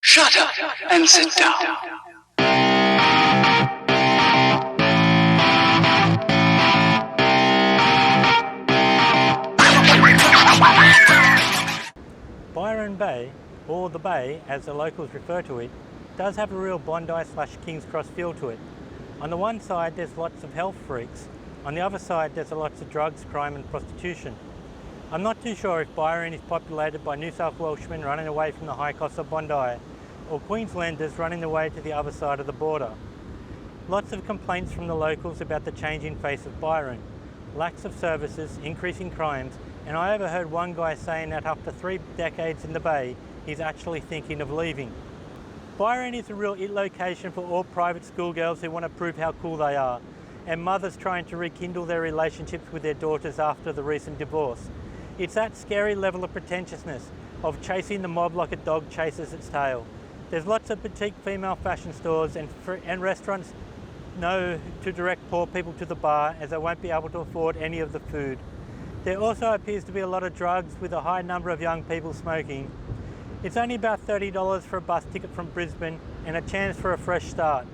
Shut up and sit down. Byron Bay, or the Bay as the locals refer to it, does have a real Bondi/King's Cross feel to it. On the one side there's lots of health freaks, on the other side there's lots of drugs, crime and prostitution. I'm not too sure if Byron is populated by New South Welshmen running away from the high costs of Bondi, or Queenslanders running away to the other side of the border. Lots of complaints from the locals about the changing face of Byron, lacks of services, increasing crimes, and I overheard one guy saying that after 3 decades in the Bay, he's actually thinking of leaving. Byron is a real it location for all private schoolgirls who want to prove how cool they are, and mothers trying to rekindle their relationships with their daughters after the recent divorce. It's that scary level of pretentiousness, of chasing the mob like a dog chases its tail. There's lots of boutique female fashion stores and restaurants know to direct poor people to the bar as they won't be able to afford any of the food. There also appears to be a lot of drugs with a high number of young people smoking. It's only about $30 for a bus ticket from Brisbane and a chance for a fresh start,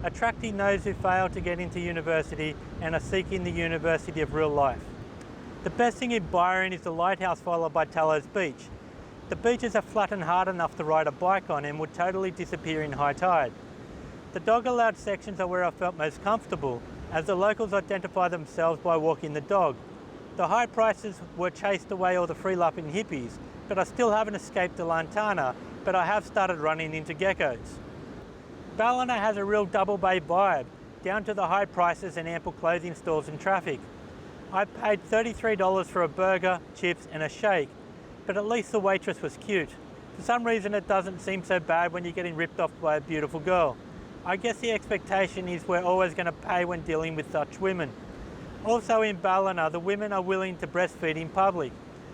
attracting those who fail to get into university and are seeking the university of real life. The best thing in Byron is the lighthouse followed by Tallows Beach. The beaches are flat and hard enough to ride a bike on and would totally disappear in high tide. The dog-allowed sections are where I felt most comfortable, as the locals identify themselves by walking the dog. The high prices were chased away all the free-lapping hippies, but I still haven't escaped the lantana, but I have started running into geckos. Ballina has a real double bay vibe, down to the high prices and ample clothing stores and traffic. I paid $33 for a burger, chips and a shake, but at least the waitress was cute. For some reason it doesn't seem so bad when you're getting ripped off by a beautiful girl. I guess the expectation is we're always going to pay when dealing with such women. Also in Ballina, the women are willing to breastfeed in public.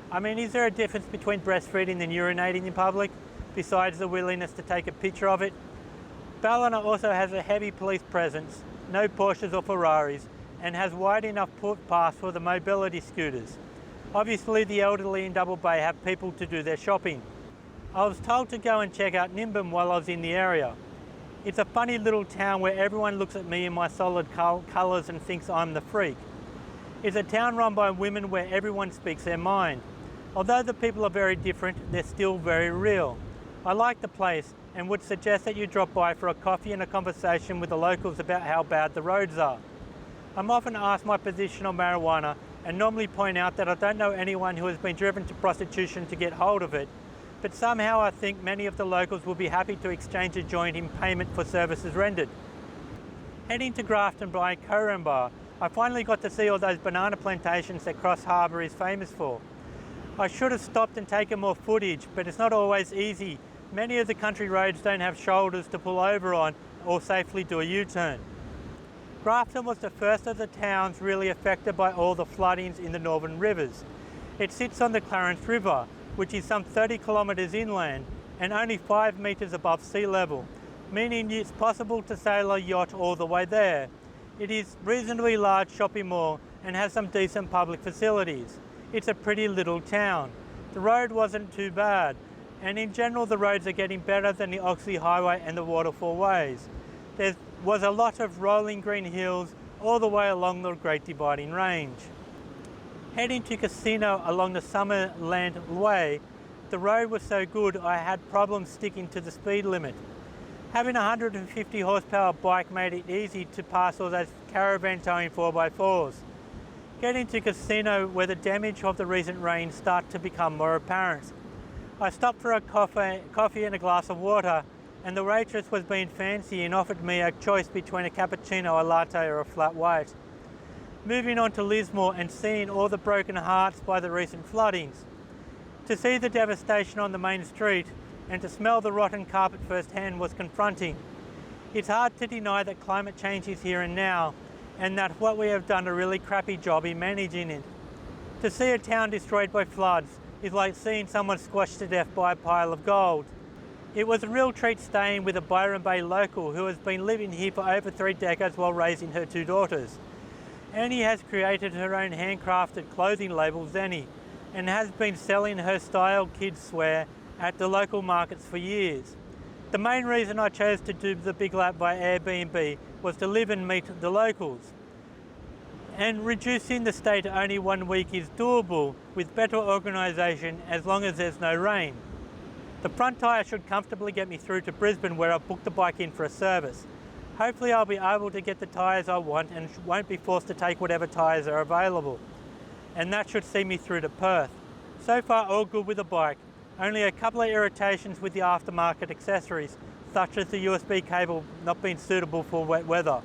I mean, is there a difference between breastfeeding and urinating in public, besides the willingness to take a picture of it? Ballina also has a heavy police presence, no Porsches or Ferraris, and has wide enough footpaths for the mobility scooters. Obviously the elderly in Double Bay have people to do their shopping. I was told to go and check out Nimbin while I was in the area. It's a funny little town where everyone looks at me in my solid colours and thinks I'm the freak. It's a town run by women where everyone speaks their mind. Although the people are very different, they're still very real. I like the place and would suggest that you drop by for a coffee and a conversation with the locals about how bad the roads are. I'm often asked my position on marijuana and normally point out that I don't know anyone who has been driven to prostitution to get hold of it, but somehow I think many of the locals will be happy to exchange a joint in payment for services rendered. Heading to Grafton by Corambar, I finally got to see all those banana plantations that Cross Harbour is famous for. I should have stopped and taken more footage, but it's not always easy. Many of the country roads don't have shoulders to pull over on or safely do a U-turn. Grafton was the first of the towns really affected by all the floodings in the northern rivers. It sits on the Clarence River, which is some 30 kilometres inland and only 5 metres above sea level, meaning it's possible to sail a yacht all the way there. It is a reasonably large shopping mall and has some decent public facilities. It's a pretty little town. The road wasn't too bad, and in general the roads are getting better than the Oxley Highway and the Waterfall Ways. There was a lot of rolling green hills all the way along the Great Dividing Range. Heading to Casino along the Summerland Way, the road was so good I had problems sticking to the speed limit. Having a 150 horsepower bike made it easy to pass all those caravan towing 4x4s. Getting to Casino where the damage of the recent rain started to become more apparent. I stopped for a coffee and a glass of water, and the waitress was being fancy and offered me a choice between a cappuccino, a latte or a flat white. Moving on to Lismore and seeing all the broken hearts by the recent floodings. To see the devastation on the main street and to smell the rotten carpet firsthand was confronting. It's hard to deny that climate change is here and now, and that what we have done a really crappy job in managing it. To see a town destroyed by floods is like seeing someone squashed to death by a pile of gold. It was a real treat staying with a Byron Bay local who has been living here for over 3 decades while raising her 2 daughters. Annie has created her own handcrafted clothing label, Zenny, and has been selling her style kids' wear at the local markets for years. The main reason I chose to do the big lap by Airbnb was to live and meet the locals. And reducing the stay to only 1 week is doable with better organisation as long as there's no rain. The front tyre should comfortably get me through to Brisbane, where I've booked the bike in for a service. Hopefully I'll be able to get the tyres I want and won't be forced to take whatever tyres are available. And that should see me through to Perth. So far all good with the bike, only a couple of irritations with the aftermarket accessories, such as the USB cable not being suitable for wet weather.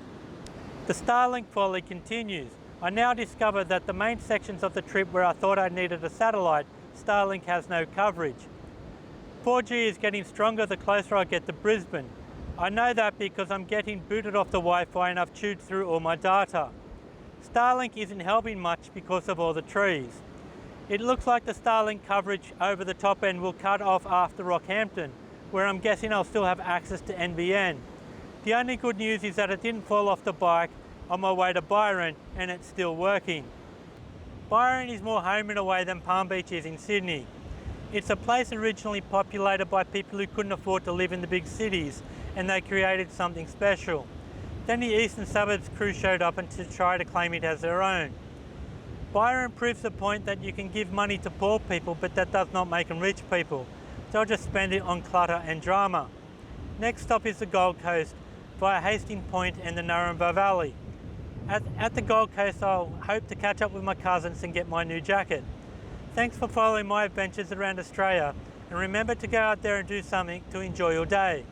The Starlink folly continues. I now discover that the main sections of the trip where I thought I needed a satellite, Starlink has no coverage. 4G is getting stronger the closer I get to Brisbane. I know that because I'm getting booted off the Wi-Fi and I've chewed through all my data. Starlink isn't helping much because of all the trees. It looks like the Starlink coverage over the top end will cut off after Rockhampton, where I'm guessing I'll still have access to NBN. The only good news is that it didn't fall off the bike on my way to Byron and it's still working. Byron is more home and away than Palm Beach is in Sydney. It's a place originally populated by people who couldn't afford to live in the big cities, and they created something special. Then the eastern suburbs crew showed up and to try to claim it as their own. Byron proves the point that you can give money to poor people, but that does not make them rich people. They'll just spend it on clutter and drama. Next stop is the Gold Coast via Hastings Point and the Narrabri Valley. At the Gold Coast, I'll hope to catch up with my cousins and get my new jacket. Thanks for following my adventures around Australia, and remember to go out there and do something to enjoy your day.